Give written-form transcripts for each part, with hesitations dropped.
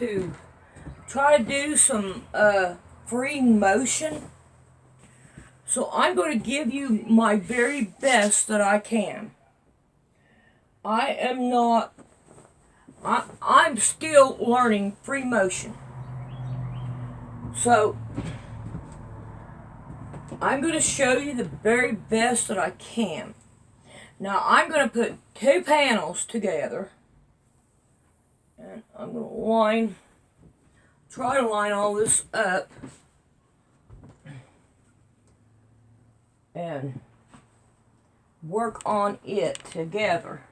to try to do some free motion. So I'm going to give you my very best that I can. I'm still learning free motion. So I'm going to show you the very best that I can. Now I'm going to put two panels together. And I'm going to try to line all this up. And work on it together.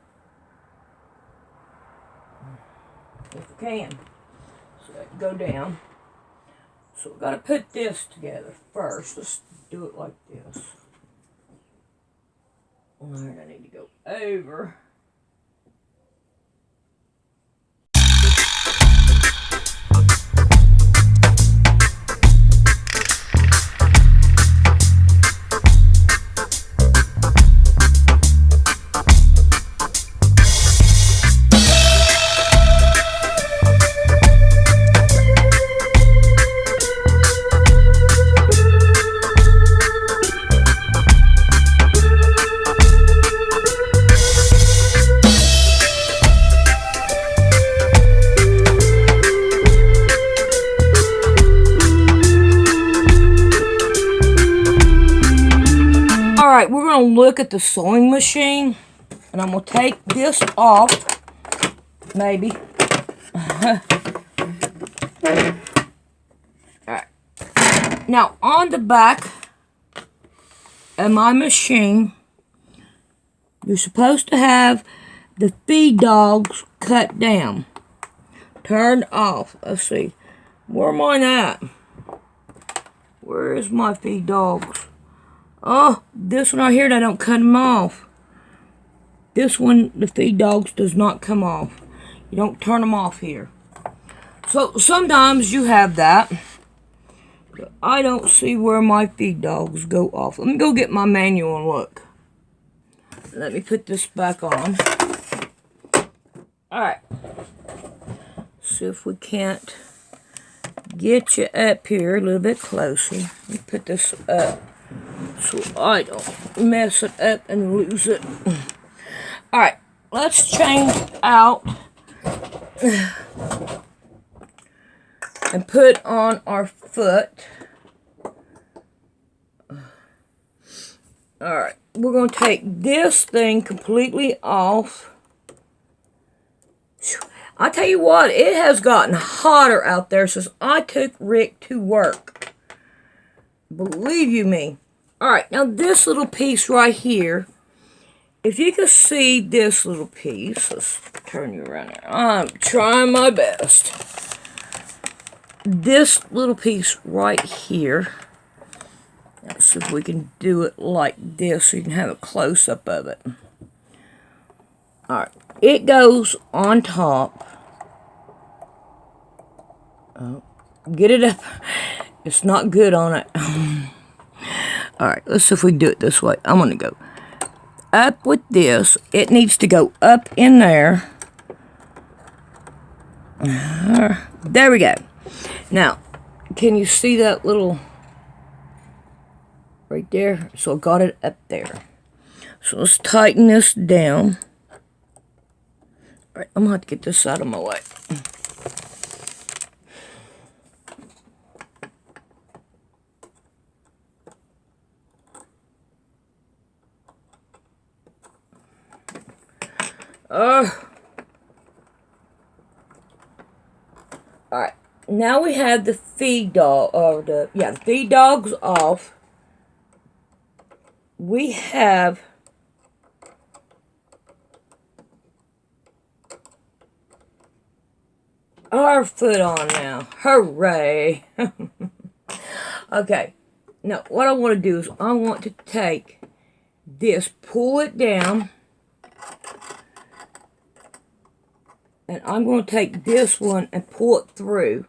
If we can. So that go down. So we've got to put this together first. Let's do it like this. Alright, I need to go over. Alright, we're going to look at the sewing machine, and I'm going to take this off, maybe. Alright, now on the back of my machine, you're supposed to have the feed dogs cut down, turned off. Let's see, where am I at? Where is my feed dogs? Oh, this one right here, they don't cut them off. This one, the feed dogs, does not come off. You don't turn them off here. So, sometimes you have that. But I don't see where my feed dogs go off. Let me go get my manual and look. Let me put this back on. Alright. See if we can't get you up here a little bit closer. Let me put this up so I don't mess it up and lose it. Alright, let's change out and put on our foot. Alright, we're going to take this thing completely off. I tell you what, it has gotten hotter out there since I took Rick to work. Believe you me. Alright, now this little piece right here, if you can see this little piece, let's turn you around here. I'm trying my best. This little piece right here, let's see if we can do it like this so you can have a close-up of it. Alright, it goes on top. Oh, get it up. It's not good on it. Alright, let's see if we can do it this way. I'm going to go up with this. It needs to go up in there. There we go. Now, can you see that little right there? So I got it up there. So let's tighten this down. Alright, I'm going to have to get this out of my way. Alright, now we have the feed dog, or the feed dogs off. We have our foot on now. Hooray! Okay, now what I want to do is I want to take this, pull it down. And I'm going to take this one and pull it through.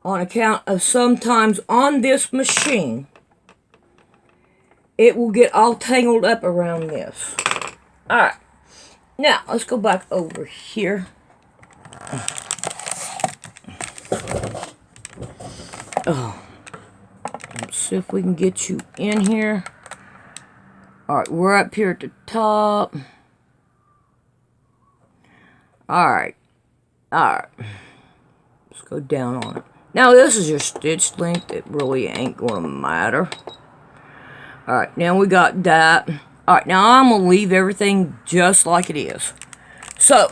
On account of sometimes on this machine, it will get all tangled up around this. Alright. Now, let's go back over here. Oh, let's see if we can get you in here. Alright, we're up here at the top. Alright. Alright. Let's go down on it. Now, this is your stitch length. It really ain't going to matter. Alright, now we got that. Alright, now I'm going to leave everything just like it is. So,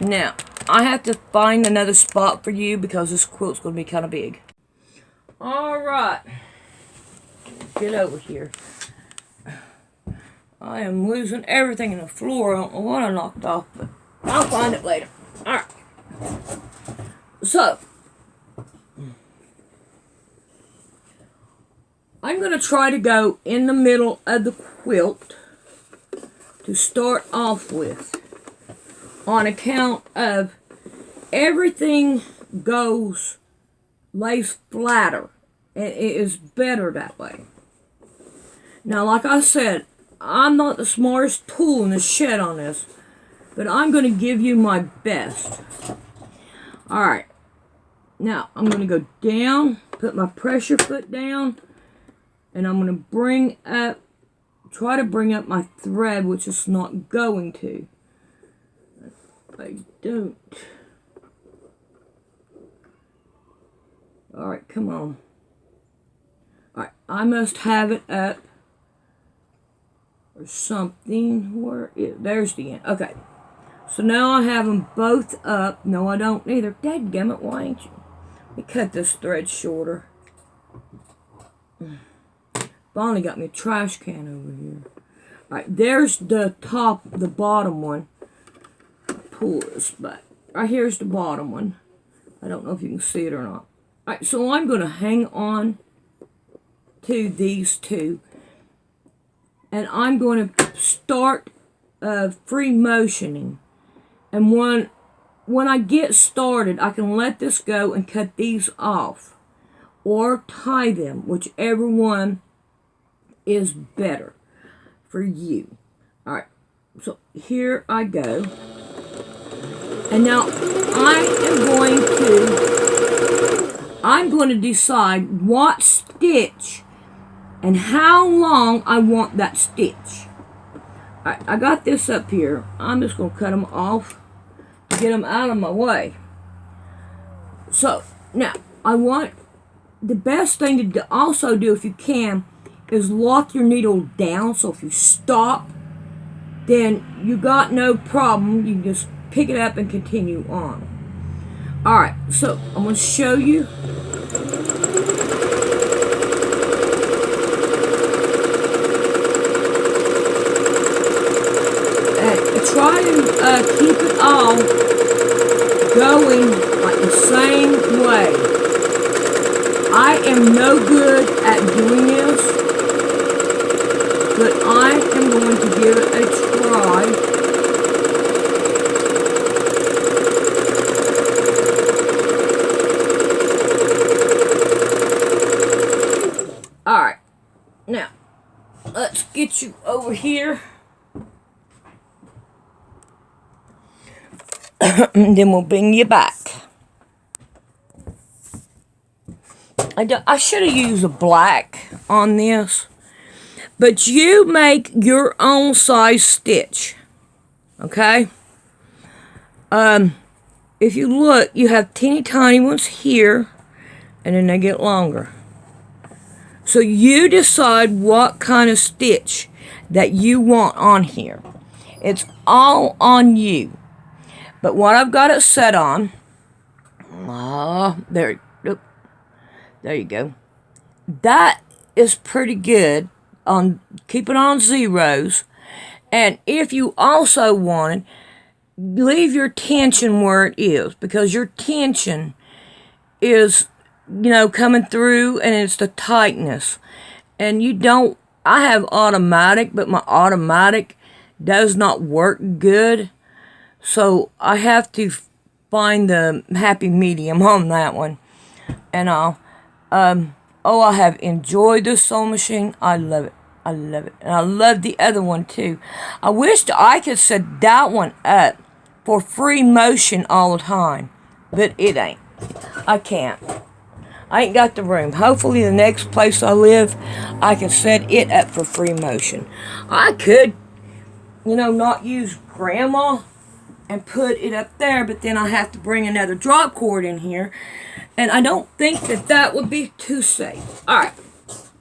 now, I have to find another spot for you because this quilt's going to be kind of big. Alright. Get over here. I am losing everything in the floor. I don't know what I knocked off, but I'll find it later. Alright. So, I'm going to try to go in the middle of the quilt to start off with, on account of everything lays flatter. It is better that way. Now, like I said, I'm not the smartest tool in the shed on this, but I'm going to give you my best. Alright, now I'm going to go down, put my pressure foot down, and I'm going to try to bring up my thread, which is not going to. I don't. Alright, come on. Alright, I must have it up or something. There's the end. Okay. So now I have them both up. No, I don't either. Dadgummit, why ain't you? Let me cut this thread shorter. Bonnie got me a trash can over here. Alright, there's the bottom one. Pull this back. Right here's the bottom one. I don't know if you can see it or not. Alright, so I'm going to hang on to these two. And I'm going to start free motioning. And when I get started, I can let this go and cut these off. Or tie them, whichever one is better for you. Alright, so here I go. And now I'm going to decide what stitch and how long I want that stitch. Alright, I got this up here. I'm just going to cut them off to get them out of my way. So, now, the best thing to also do, if you can, is lock your needle down. So if you stop, then you got no problem. You can just pick it up and continue on. Alright, so I'm going to show you. And try to keep it all going like the same way. I am no good at doing this, but I am going to give it a try. Alright, now, let's get you over here. And then we'll bring you back. I should have used a black on this, but you make your own size stitch, okay? If you look, you have teeny tiny ones here, and then they get longer. So you decide what kind of stitch that you want on here. It's all on you. But what I've got it set on, there you go. That is pretty good. Keep it on zeros. And if you also wanted, leave your tension where it is, because your tension is, coming through, and it's the tightness. And I have automatic, but my automatic does not work good. So I have to find the happy medium on that one. And I have enjoyed this sewing machine. I love it. I love it. And I love the other one too. I wished I could set that one up for free motion all the time. But it ain't. I can't. I ain't got the room. Hopefully the next place I live, I can set it up for free motion. I could, not use Grandma and put it up there, but then I have to bring another drop cord in here, and I don't think that would be too safe. Alright,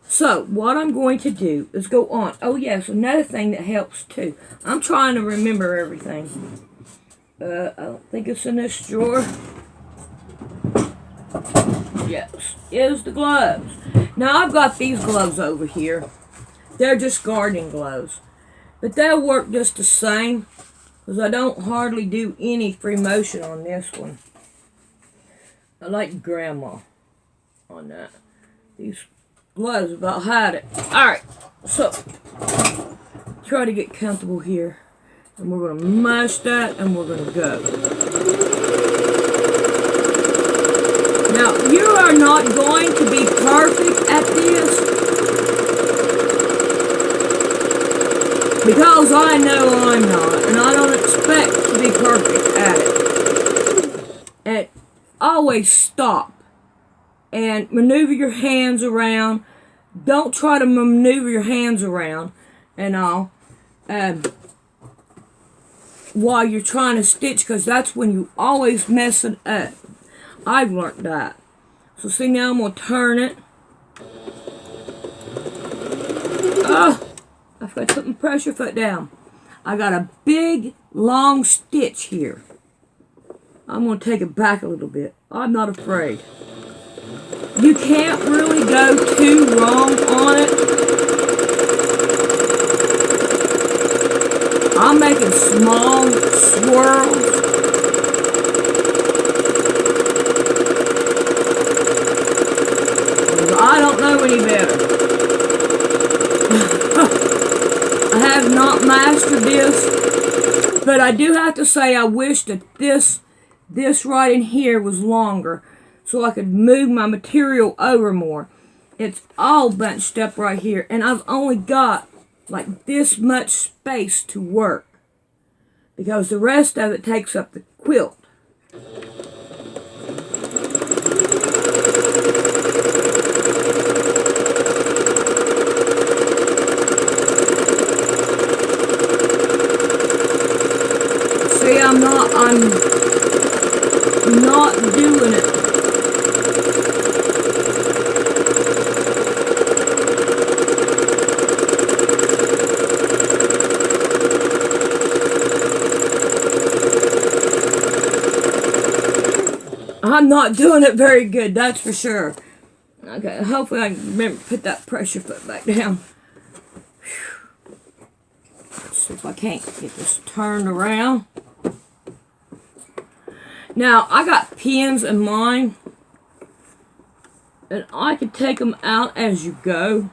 so what I'm going to do is go on. Oh yes, another thing that helps too. I'm trying to remember everything. I don't think it's in this drawer. Yes, is the gloves. Now I've got these gloves over here. They're just gardening gloves, but they'll work just the same, because I don't hardly do any free motion on this one. I like Grandma on that. These gloves about hide it. Alright, so try to get comfortable here. And we're going to mash that, and we're going to go. Now, you are not going to be perfect at this, because I know I'm not, and I don't expect to be perfect at it. And always stop and maneuver your hands around. Don't try to maneuver your hands around and all while you're trying to stitch, because that's when you always mess it up. I've learned that. So see, now I'm going to turn it. Oh, I forgot to put my pressure foot down. I got a big, long stitch here. I'm going to take it back a little bit. I'm not afraid. You can't really go too wrong on it. I'm making small swirls. I don't know any better. I have not mastered this, but I do have to say I wish that this right in here was longer, so I could move my material over more. It's all bunched up right here, and I've only got like this much space to work, because the rest of it takes up the quilt. See, I'm not doing it. I'm not doing it very good, that's for sure. Okay, hopefully I can remember to put that pressure foot back down. Let's see if I can't get this turned around. Now, I got pins in mine, and I can take them out as you go.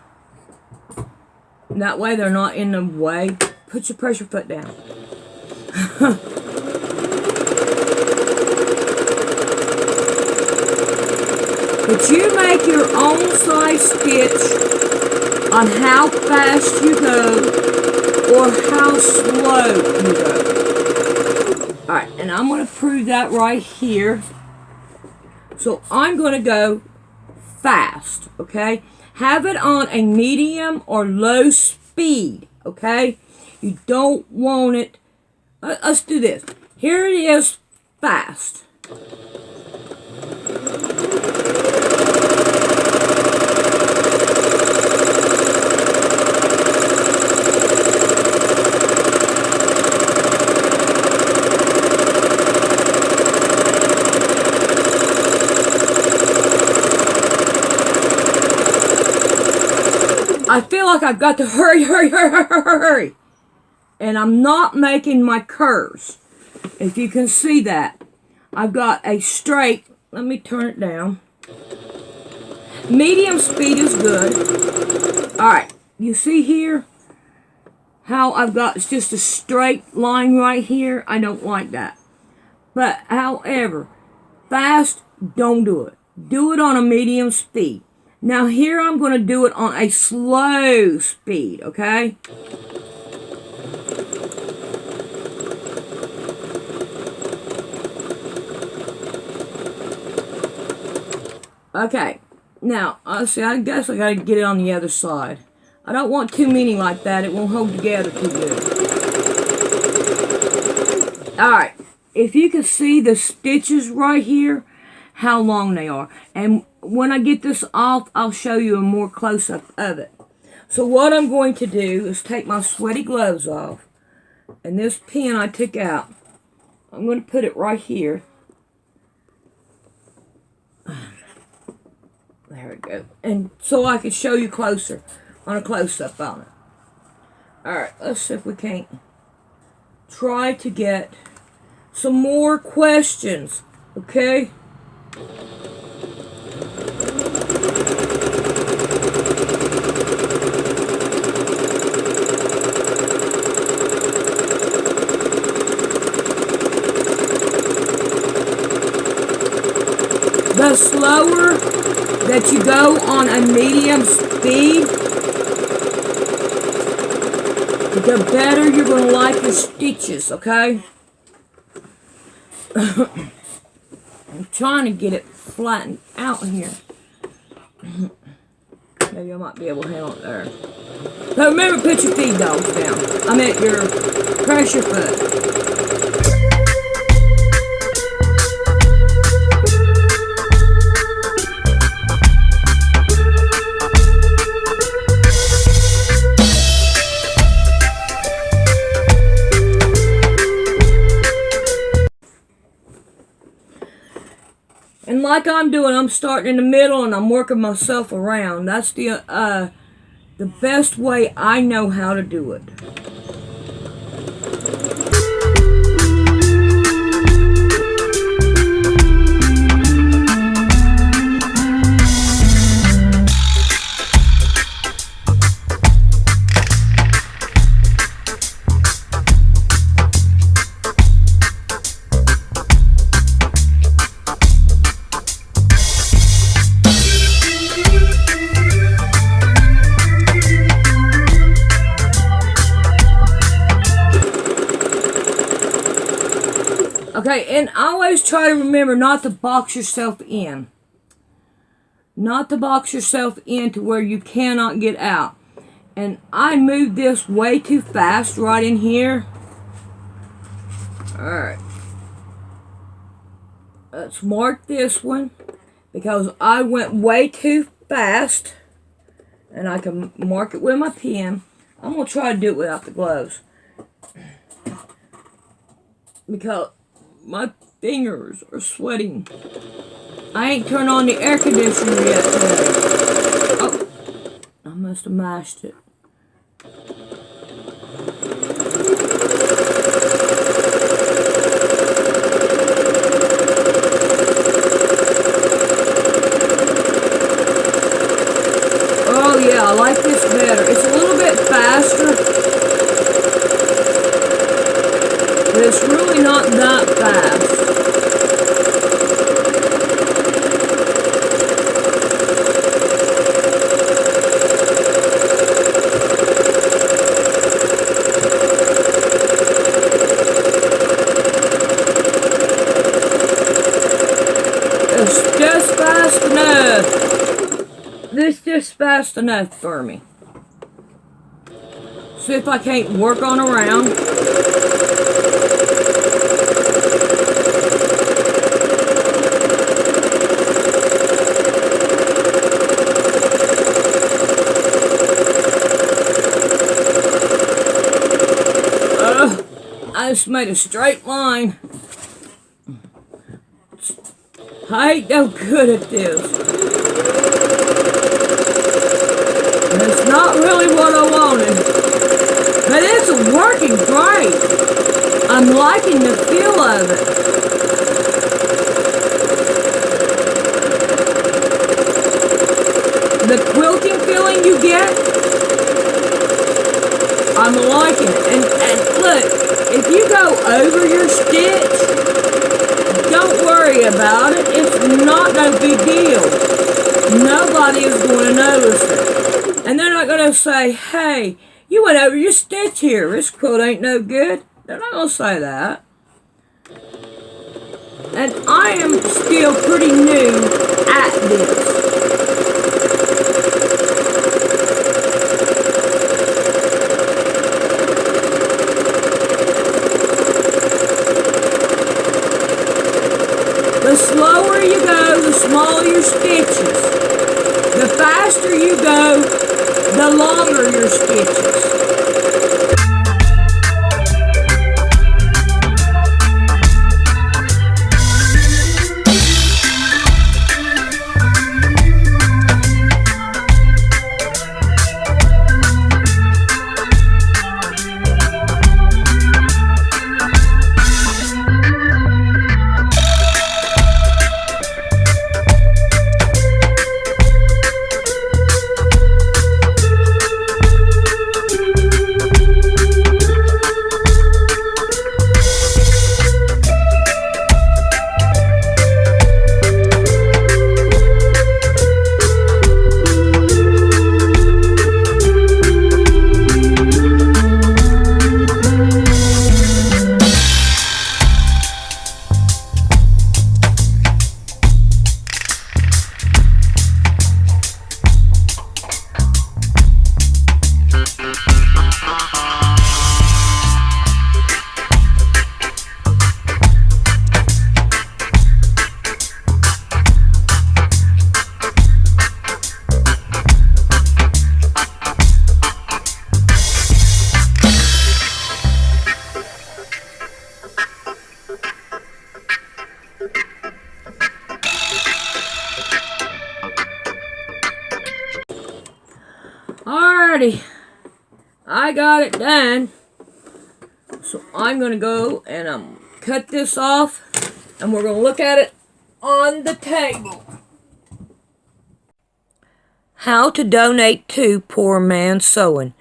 That way they're not in the way. Put your pressure foot down. But you make your own size stitch on how fast you go or how slow you go. Alright, and I'm going to prove that right here. So I'm going to go fast, okay? Have it on a medium or low speed, okay? You don't want it... let's do this. Here it is, fast. I feel like I've got to hurry. And I'm not making my curves. If you can see that. I've got a straight, let me turn it down. Medium speed is good. Alright, you see here how I've got just a straight line right here? I don't like that. But however, fast, don't do it. Do it on a medium speed. Now here I'm going to do it on a slow speed, okay? Okay, Now, see, I guess I gotta get it on the other side. I don't want too many like that. It won't hold together too good. Alright, if you can see the stitches right here, how long they are. And when I get this off, I'll show you a more close-up of it. So what I'm going to do is take my sweaty gloves off. And this pin I took out, I'm going to put it right here. There we go. And so I can show you closer on a close-up on it. Alright, let's see if we can't try to get some more questions, okay? The slower that you go on a medium speed, the better you're going to like your stitches, okay? I'm trying to get it flattened out here. Maybe I might be able to handle it there. But remember, put your feed dogs down. I meant your pressure foot. And like I'm doing, I'm starting in the middle and I'm working myself around. That's the best way I know how to do it. Okay, and always try to remember not to box yourself in. Not to box yourself in to where you cannot get out. And I moved this way too fast right in here. Alright. Let's mark this one because I went way too fast. And I can mark it with my pen. I'm going to try to do it without the gloves. Because my fingers are sweating. I ain't turned on the air conditioner yet today. Oh, I must have mashed it. Oh yeah, I like this better. It's a little bit faster. But it's really not that fast. It's just fast enough. This is just fast enough for me. See if I can't work on around. I just made a straight line. I ain't no good at this. And it's not really what I wanted. But it's working great. I'm liking the feel of it. The quilting feeling you get, I'm liking it. And look. If you go over your stitch, don't worry about it. It's not no big deal. Nobody is going to notice it. And they're not going to say, hey, you went over your stitch here. This quilt ain't no good. They're not going to say that. And I am still pretty new at this. sew your stitches. Alrighty, I got it done. So I'm going to go and cut this off, and we're going to look at it on the table. How to donate to Poor Man Sewing.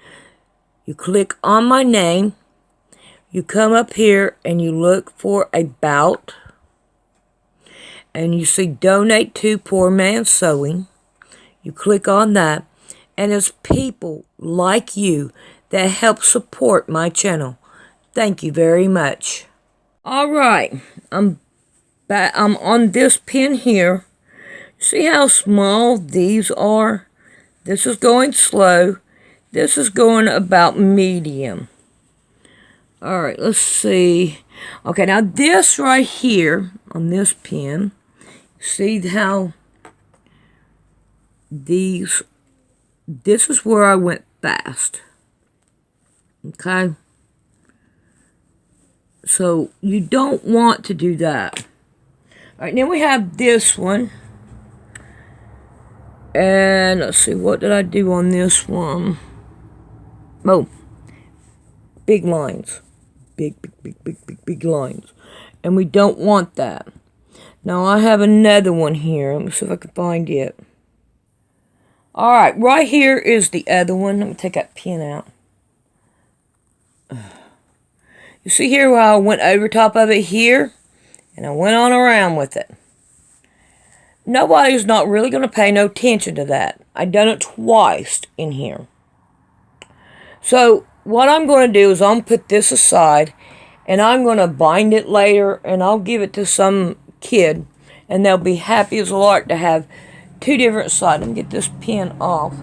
You click on my name, you come up here and you look for About, and you see Donate to Poor Man Sewing. You click on that, and it's people like you that help support my channel. Thank you very much. Alright, I'm on this pin here. See how small these are? This is going slow. This is going about medium. Alright, let's see. Okay, now this right here on this pin, see how this is where I went fast. Okay? So you don't want to do that. Alright, then we have this one. And let's see, what did I do on this one? Oh, big lines. Big lines. And we don't want that. Now I have another one here. Let me see if I can find it. Alright, right here is the other one. Let me take that pin out. You see here where I went over top of it here? And I went on around with it. Nobody's not really going to pay no attention to that. I done it twice in here. So what I'm going to do is I'm going to put this aside, and I'm going to bind it later, and I'll give it to some kid, and they'll be happy as a lark to have two different sides. Let me get this pin off.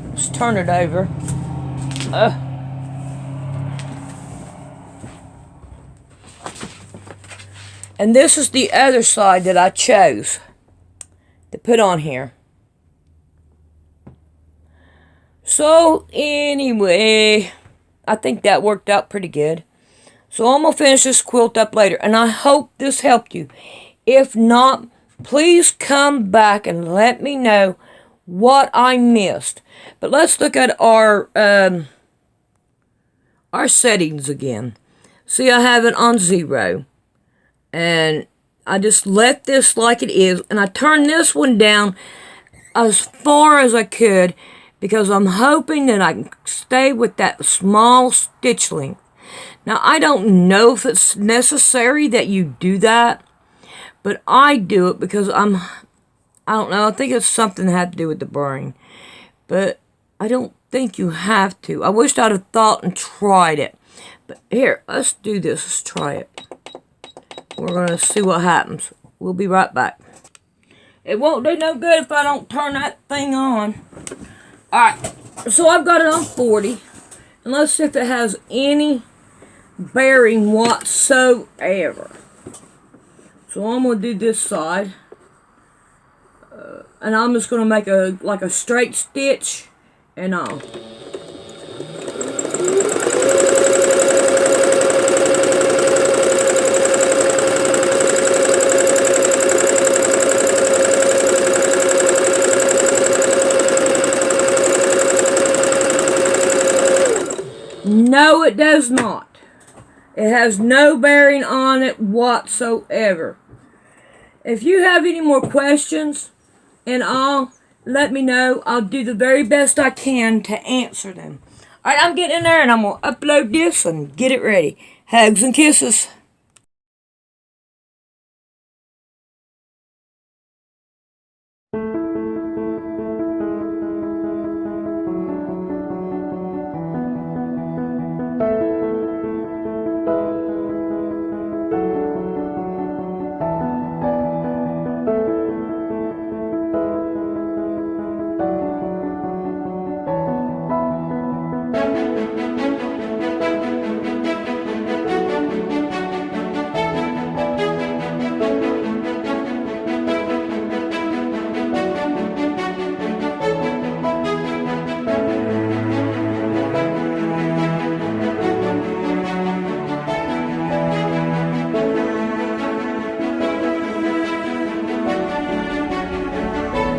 Let's turn it over. And this is the other side that I chose to put on here. So, anyway, I think that worked out pretty good. So, I'm going to finish this quilt up later. And I hope this helped you. If not, please come back and let me know what I missed. But let's look at our settings again. See, I have it on 0. And I just left this like it is. And I turned this one down as far as I could, because I'm hoping that I can stay with that small stitch length. Now, I don't know if it's necessary that you do that, but I do it because I don't know, I think it's something that had to do with the brain. But I don't think you have to. I wished I'd have thought and tried it. But here, let's do this. Let's try it. We're going to see what happens. We'll be right back. It won't do no good if I don't turn that thing on. Alright, so I've got it on 40. And let's see if it has any bearing whatsoever. So I'm going to do this side. And I'm just going to make a straight stitch and all. No, it does not. It has no bearing on it whatsoever. If you have any more questions and all, let me know. I'll do the very best I can to answer them. Alright, I'm getting in there and I'm going to upload this and get it ready. Hugs and kisses.